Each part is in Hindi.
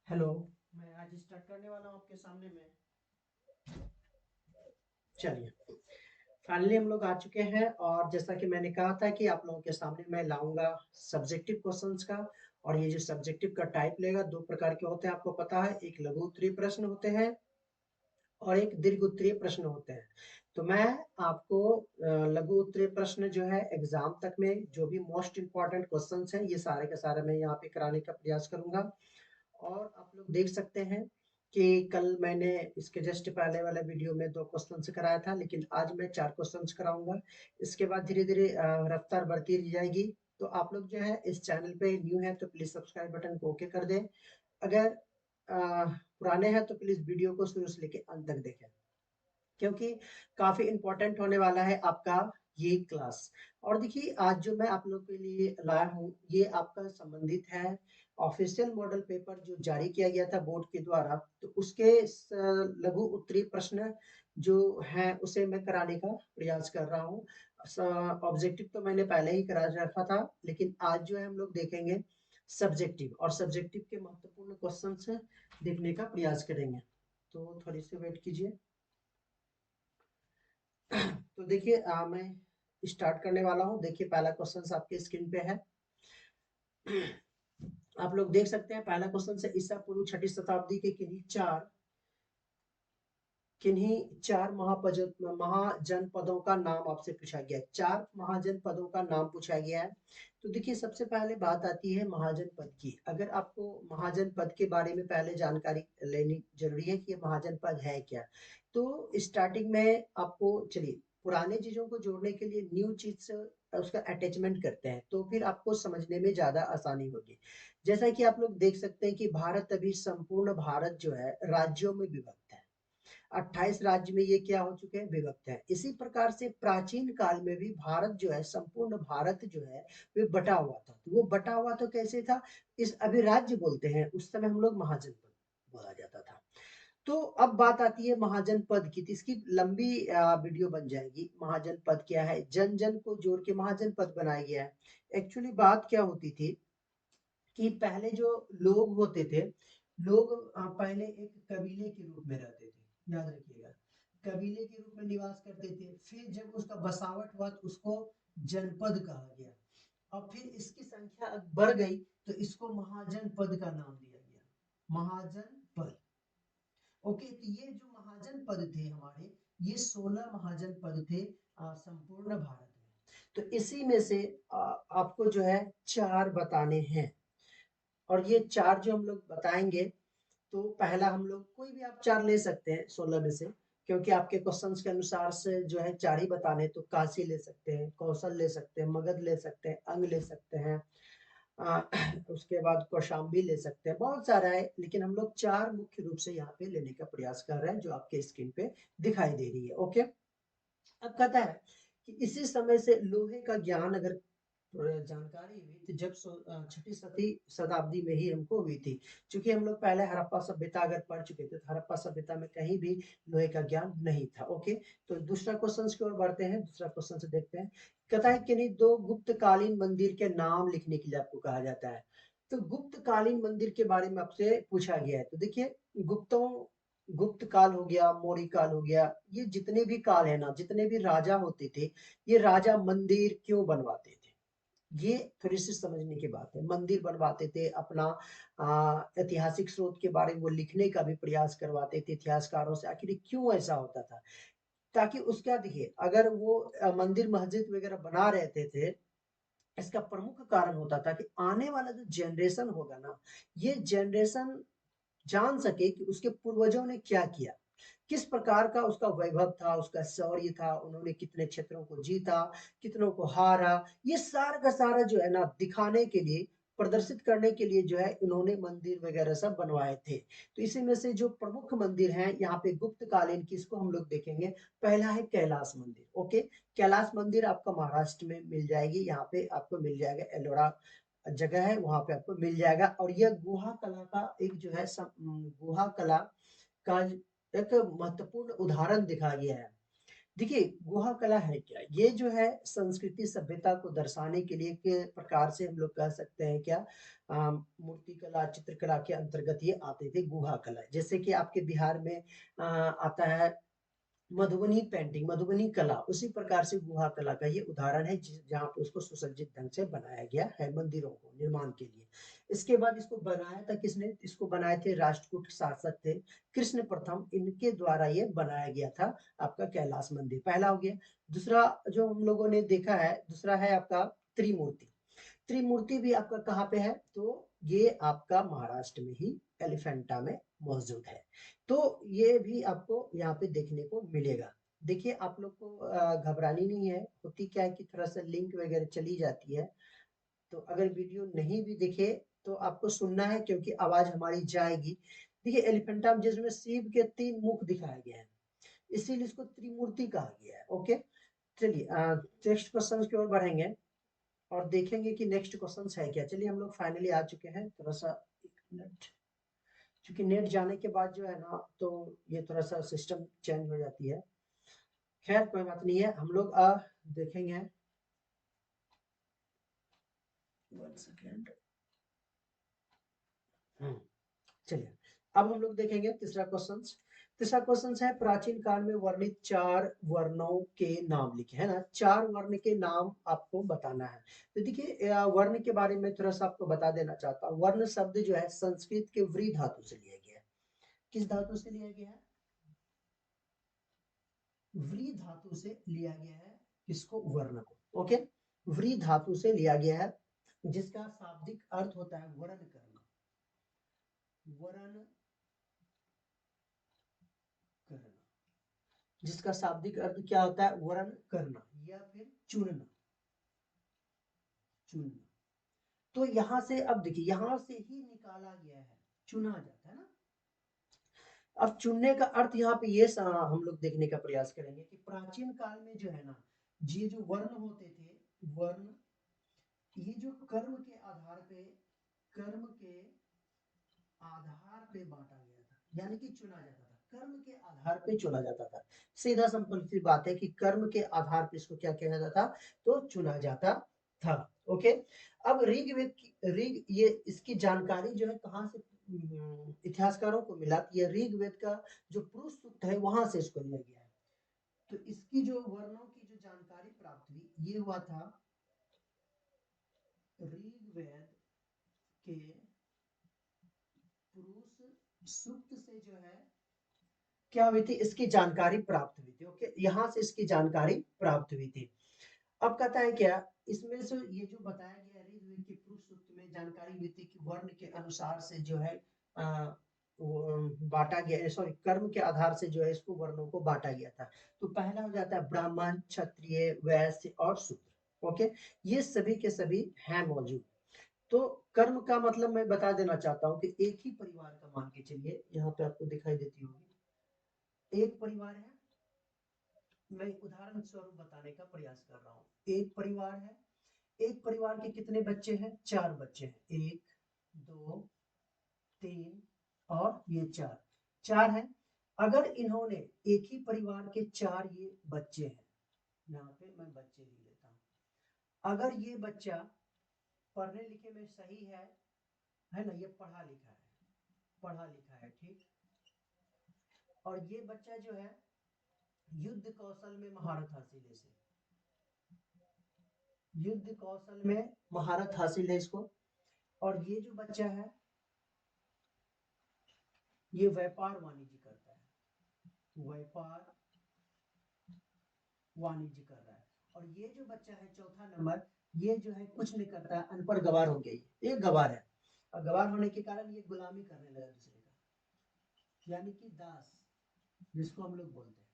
हेलो। मैं आज स्टार्ट करने वाला हूँ आपके सामने में। चलिए, फाइनली हम लोग आ चुके हैं और जैसा कि मैंने कहा था कि आप लोगों के सामने मैं लाऊंगा सब्जेक्टिव क्वेश्चंस का। और ये जो सब्जेक्टिव का टाइप लेगा, दो प्रकार के होते हैं, आपको पता है। एक लघु उत्तरीय प्रश्न होते हैं और एक दीर्घ उत्तरीय प्रश्न होते हैं। तो मैं आपको लघु उत्तरीय प्रश्न जो है एग्जाम तक में जो भी मोस्ट इंपॉर्टेंट क्वेश्चंस हैं, ये सारे का सारा मैं यहाँ पे कराने का प्रयास करूंगा। और आप लोग देख सकते हैं कि कल मैंने इसके जस्ट पहले वाले वीडियो में 2 क्वेश्चंस कराया था, लेकिन आज मैं 4 क्वेश्चंस कराऊंगा। इसके बाद धीरे-धीरे रफ्तार बढ़ती रह जाएगी। तो आप लोग जो है इस चैनल पे न्यू है तो प्लीज सब्सक्राइब बटन को ओके कर दें। अगर पुराने हैं तो प्लीज वीडियो को शुरू से लेके अंत तक देखें, क्योंकि काफी इंपॉर्टेंट होने वाला है आपका ये क्लास। और देखिए, आज जो मैं आप लोग के लिए लाया हूँ ये आपका संबंधित है ऑफिशियल मॉडल पेपर जो जारी किया गया था बोर्ड के द्वारा। तो उसके लघु उत्तरीय प्रश्न जो है उसे मैं कराने का प्रयास कर रहा हूँ। ऑब्जेक्टिव तो मैंने पहले ही करा रखा था, लेकिन आज जो है हम लोग देखेंगे सब्जेक्टिव, और सब्जेक्टिव के महत्वपूर्ण क्वेश्चन देखने का प्रयास करेंगे। तो थोड़ी सी वेट कीजिए। तो देखिए, मैं स्टार्ट करने वाला हूँ। देखिए, पहला क्वेश्चन आपके स्क्रीन पे है। आप लोग देख सकते हैं, पहला क्वेश्चन से ईसा पूर्व छठी शताब्दी के किन्हीं चार महाजनपदों का नाम आपसे पूछा गया है। 4 महाजनपदों का नाम पूछा गया है। तो देखिए, सबसे पहले बात आती है महाजनपद की। अगर आपको महाजनपद के बारे में पहले जानकारी लेनी जरूरी है कि ये महाजनपद है क्या। तो स्टार्टिंग में आपको, चलिए, पुराने चीजों को जोड़ने के लिए न्यू चीज से उसका अटैचमेंट करते हैं, तो फिर आपको समझने में ज्यादा आसानी होगी। जैसा कि आप लोग देख सकते हैं कि भारत अभी संपूर्ण भारत जो है राज्यों में विभक्त है। 28 राज्य में ये क्या हो चुके हैं, विभक्त है। इसी प्रकार से प्राचीन काल में भी भारत जो है, संपूर्ण भारत जो है वे बटा हुआ था। तो वो बटा हुआ तो कैसे था, इस अभी राज्य बोलते हैं, उस समय हम लोग महाजनपद बोला जाता था। तो अब बात आती है महाजनपद की, तो इसकी लंबी वीडियो बन जाएगी। महाजनपद क्या है, जन जन को जोड़ के महाजनपद बनाया गया है। एक्चुअली बात क्या होती थी कि पहले जो लोग होते थे, लोग पहले एक कबीले के रूप में रहते थे, याद रखिएगा। कबीले के रूप में निवास करते थे, फिर जब उसका बसावट हुआ तो उसको जनपद कहा गया। और फिर इसकी संख्या बढ़ गई तो इसको महाजनपद का नाम दिया गया, महाजनपद। ओके, तो ये जो महाजनपद थे हमारे, ये 16 महाजनपद थे संपूर्ण भारत में। तो इसी में से आपको जो है 4 बताने हैं। और ये 4 जो हम लोग बताएंगे, तो पहला हम लोग कोई भी आप 4 ले सकते हैं 16 में से, क्योंकि आपके क्वेश्चंस के अनुसार से जो है 4 ही बताने। तो काशी ले सकते हैं, कौशल ले सकते हैं, मगध ले सकते हैं, अंग ले सकते हैं, आ, उसके बाद कौशाम्बी ले सकते हैं, बहुत सारा है। लेकिन हम लोग 4 मुख्य रूप से यहाँ पे लेने का प्रयास कर रहे हैं, जो आपके स्क्रीन पे दिखाई दे रही है। ओके, अब कहता है कि इसी समय से लोहे का ज्ञान अगर जानकारी हुई थी, जब छठी सती शताब्दी में ही हमको हुई थी। क्योंकि हम लोग पहले हड़प्पा सभ्यता अगर पढ़ चुके थे, तो हड़प्पा सभ्यता में कहीं भी लोहे का ज्ञान नहीं था। ओके, तो दूसरा क्वेश्चन की ओर बढ़ते हैं। दूसरा क्वेश्चन से देखते हैं, कहता है कि नहीं 2 गुप्तकालीन मंदिर के नाम लिखने के लिए आपको कहा जाता है। तो गुप्तकालीन मंदिर के बारे में आपसे पूछा गया है। तो देखिए, गुप्तों गुप्त काल हो गया, मौर्य काल हो गया, ये जितने भी काल है ना, जितने भी राजा होते थे, ये राजा मंदिर क्यों बनवाते थे, ये थोड़ी सी समझने की बात है। मंदिर बनवाते थे, अपना ऐतिहासिक स्रोत के बारे में वो लिखने का भी प्रयास करवाते थे इतिहासकारों से, आखिर क्यों ऐसा होता था। ताकि उसका, देखिए, अगर वो मंदिर मस्जिद वगैरह बना रहते थे, इसका प्रमुख कारण होता था कि आने वाला जो जनरेशन होगा ना, ये जनरेशन जान सके कि उसके पूर्वजों ने क्या किया, किस प्रकार का उसका वैभव था, उसका शौर्य था, उन्होंने कितने क्षेत्रों को जीता, कितनों को हारा। ये सारा का सारा जो है ना, दिखाने के लिए, प्रदर्शित करने के लिए जो है इन्होंने मंदिर वगैरह सब बनवाए थे। तो इसी में से जो प्रमुख मंदिर हैं यहाँ पे गुप्त कालीन की, इसको हम लोग देखेंगे। पहला है कैलाश मंदिर। ओके, कैलाश मंदिर आपका महाराष्ट्र में मिल जाएगी, यहाँ पे आपको मिल जाएगा, एलोरा जगह है, वहां पे आपको मिल जाएगा। और यह गुहा कला का एक जो है गुहा कला का एक महत्वपूर्ण उदाहरण दिखाया गया है। देखिए गुहा कला है क्या, ये जो है संस्कृति सभ्यता को दर्शाने के लिए के प्रकार से हम लोग कह सकते हैं क्या, मूर्ति कला चित्रकला के अंतर्गत ये आते थे गुहा कला। जैसे कि आपके बिहार में आता है मधुबनी पेंटिंग, मधुबनी कला, उसी प्रकार से गुहा कला का ये उदाहरण है जहाँ पे उसको सुसज्जित ढंग से बनाया गया है मंदिरों को निर्माण के लिए। इसके बाद इसको बनाया था किसने, इसको बनाए थे राष्ट्रकूट शासक थे कृष्ण प्रथम, इनके द्वारा ये बनाया गया था आपका कैलाश मंदिर, पहला हो गया। दूसरा जो हम लोगों ने देखा है, दूसरा है आपका त्रिमूर्ति। त्रिमूर्ति भी आपका कहाँ पे है, तो ये आपका महाराष्ट्र में ही एलिफेंटा में मौजूद है। तो ये भी आपको यहाँ पे देखने को मिलेगा। देखिए आप लोग को घबरानी नहीं है, होती क्या है कि थोड़ा सा लिंक वगैरह चली जाती है, तो अगर वीडियो नहीं भी दिखे तो आपको सुनना है क्योंकि आवाज हमारी जाएगी। देखिए एलिफेंटा जिसमें शिव के 3 मुख दिखाए गए हैं, इसीलिए इसको त्रिमूर्ति कहा गया है। ओके, चलिए नेक्स्ट क्वेश्चन की ओर बढ़ेंगे और देखेंगे कि नेक्स्ट क्वेश्चन है क्या। चलिए हम लोग फाइनली आ चुके हैं, थोड़ा सा 1 मिनट, क्योंकि नेट जाने के बाद जो है ना तो ये थोड़ा सा सिस्टम चेंज हो जाती है। खैर कोई बात नहीं है, हम लोग देखेंगे। 1 सेकेंड। चलिए अब हम लोग देखेंगे तीसरा क्वेश्चन। तीसरा क्वेश्चन है प्राचीन काल में वर्णित 4 वर्णों के नाम लिखे, है ना, 4 वर्ण के नाम आपको बताना है। तो देखिए वर्ण के बारे में थोड़ा सा आपको बता देना चाहता हूँ। वर्ण शब्द जो है संस्कृत के व्री धातु से लिया गया है। किस धातु से लिया गया है, व्री धातु से लिया गया है किसको, वर्ण को। ओके, व्री धातु से लिया गया है जिसका शाब्दिक अर्थ होता है वर्ण करना, वर्ण करना, जिसका शाब्दिक अर्थ क्या होता है, वर्ण करना या फिर चुनना, चुनना। तो यहां से अब देखिए यहां से ही निकाला गया है, चुना जाता है ना। अब चुनने का अर्थ यहाँ पे ये हम लोग देखने का प्रयास करेंगे कि प्राचीन काल में जो है ना, ये जो वर्ण होते थे, वर्ण, ये जो कर्म के आधार पे, कर्म के आधार पे बांटा गया था, यानी कि चुना जाता था, कर्म के आधार पे चुना जाता था। सीधा सिंपल सी बात है कि कर्म के आधार पे इसको क्या किया जाता था, तो चुना जाता था। ओके, अब ऋग्वेद की ऋग ये इसकी जानकारी जो है कहाँ से इतिहासकारों को मिला, ये ऋग्वेद का जो पुरुष सूक्त है वहां से इसको लिया गया है। तो इसकी जो वर्णों की जो जानकारी प्राप्त हुई ये हुआ था ऋग्वेद के पुरुष सूक्त से जो है क्या हुई थी, इसकी जानकारी प्राप्त हुई थी। ओके, यहाँ से इसकी जानकारी प्राप्त हुई थी। अब कहता है क्या, इसमें से ये जो बताया गया ऋग्वेद के पुरुष सूक्त में जानकारी हुई थी कि वर्ण के अनुसार से जो है बांटा गया, सॉरी कर्म के आधार से जो है इसको वर्णों को बांटा गया था। तो पहला हो जाता है ब्राह्मण, क्षत्रिय, वैश्य और शूद्र। ओके, ये सभी के सभी हैं मौजूद। तो कर्म का मतलब मैं बता देना चाहता हूँ कि एक ही परिवार का मान के चलिए, यहाँ पे आपको दिखाई देती होगी, एक परिवार है, मैं उदाहरण स्वरूप बताने का प्रयास कर रहा हूँ। एक परिवार है, एक परिवार के कितने बच्चे हैं, 4 बच्चे हैं, 1 2 3 और ये 4, 4 हैं। अगर इन्होंने एक ही परिवार के 4 ये बच्चे हैं, यहाँ पे मैं बच्चे लिख लेता हूँ, अगर ये बच्चा पढ़ने लिखे में सही है ना, ये पढ़ा लिखा है, पढ़ा लिखा है, ठीक, और ये बच्चा जो है युद्ध कौशल में महारत हासिल है इसे, युद्ध कौशल में महारत हासिल है इसको, और ये जो बच्चा है ये व्यापार वाणिज्य करता है, व्यापार वाणिज्य कर रहा है। और ये जो बच्चा है चौथा नंबर, ये जो है कुछ नहीं करता है, अनपढ़ गवार हो गई, ये गवार है, और गवार होने के कारण ये गुलामी करने लगा दूसरे का, यानी कि दास जिसको हम लोग बोलते हैं।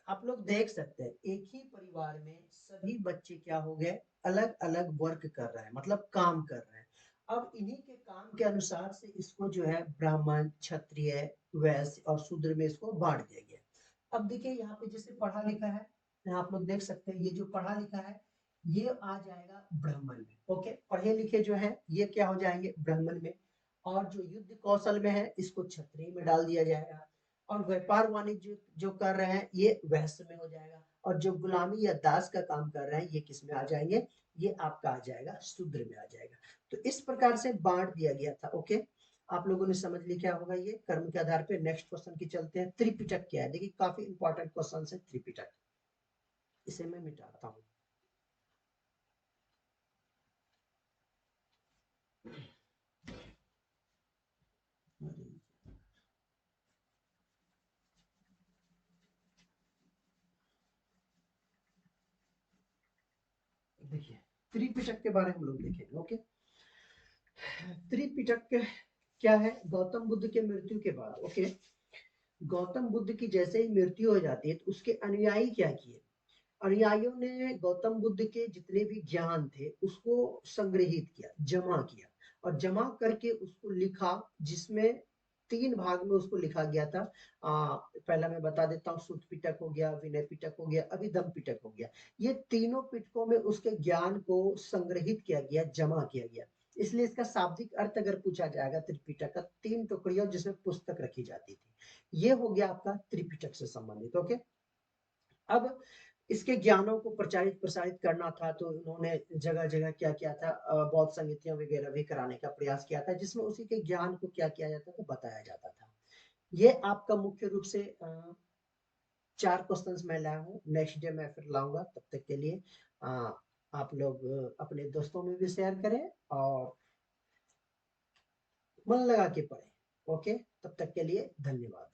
आप लोग देख सकते हैं एक ही परिवार में सभी बच्चे क्या हो गए, अलग अलग वर्क कर रहे हैं, मतलब काम कर रहे हैं। अब इन्हीं के काम के अनुसार से इसको जो है ब्राह्मण, क्षत्रिय, वैश्य और शूद्र में इसको बांट दिया गया। अब देखिए यहाँ पे जैसे पढ़ा लिखा है, यहाँ आप लोग देख सकते हैं ये जो पढ़ा लिखा है ये आ जाएगा ब्राह्मण में। ओके, पढ़े लिखे जो है ये क्या हो जाएंगे ब्राह्मण में, और जो युद्ध कौशल में है इसको क्षत्रिय में डाल दिया जाएगा, और व्यापार वाणिज्य जो कर रहे हैं ये वैश्य में हो जाएगा, और जो गुलामी या दास का काम कर रहे हैं ये किस में आ जाएंगे, ये आपका आ जाएगा शूद्र में आ जाएगा। तो इस प्रकार से बांट दिया गया था। ओके, आप लोगों ने समझ लिया क्या होगा ये कर्म के आधार पे। नेक्स्ट क्वेश्चन की चलते हैं। त्रिपिटक क्या है, देखिए काफी इंपॉर्टेंट क्वेश्चन है त्रिपिटक। इसे मैं मिटाता हूँ। देखिए त्रिपिटक के बारे में हम लोग देखेंगे। ओके, त्रिपिटक क्या है, गौतम बुद्ध के मृत्यु के बाद, ओके, गौतम बुद्ध की जैसे ही मृत्यु हो जाती है तो उसके अनुयायी क्या किए, अनुयायियों ने गौतम बुद्ध के जितने भी ज्ञान थे उसको संग्रहित किया, जमा किया, और जमा करके उसको लिखा, जिसमें 3 भाग में उसको लिखा गया था। पहला मैं बता देता हूँ, सुत्त पिटक हो गया, विनय पिटक हो गया, अभिधम्म पिटक हो गया। ये तीनों पिटकों में उसके ज्ञान को संग्रहित किया गया, जमा किया गया। इसलिए इसका शाब्दिक अर्थ अगर पूछा जाएगा त्रिपिटक का, 3 टुकड़ियों जिसमें पुस्तक रखी जाती थी। ये हो गया आपका त्रिपिटक से संबंधित। ओके, अब इसके ज्ञानों को प्रचारित प्रसारित करना था तो उन्होंने जगह जगह क्या किया था, बौद्ध संगीतियां वगैरह भी कराने का प्रयास किया था, जिसमें उसी के ज्ञान को क्या किया जाता था, बताया जाता था। ये आपका मुख्य रूप से 4 क्वेश्चंस मैं लाया हूँ। नेक्स्ट डे मैं फिर लाऊंगा। तब तक के लिए अ, आप लोग अपने दोस्तों में भी शेयर करें और मन लगा के पढ़ें। ओके, तब तक के लिए धन्यवाद।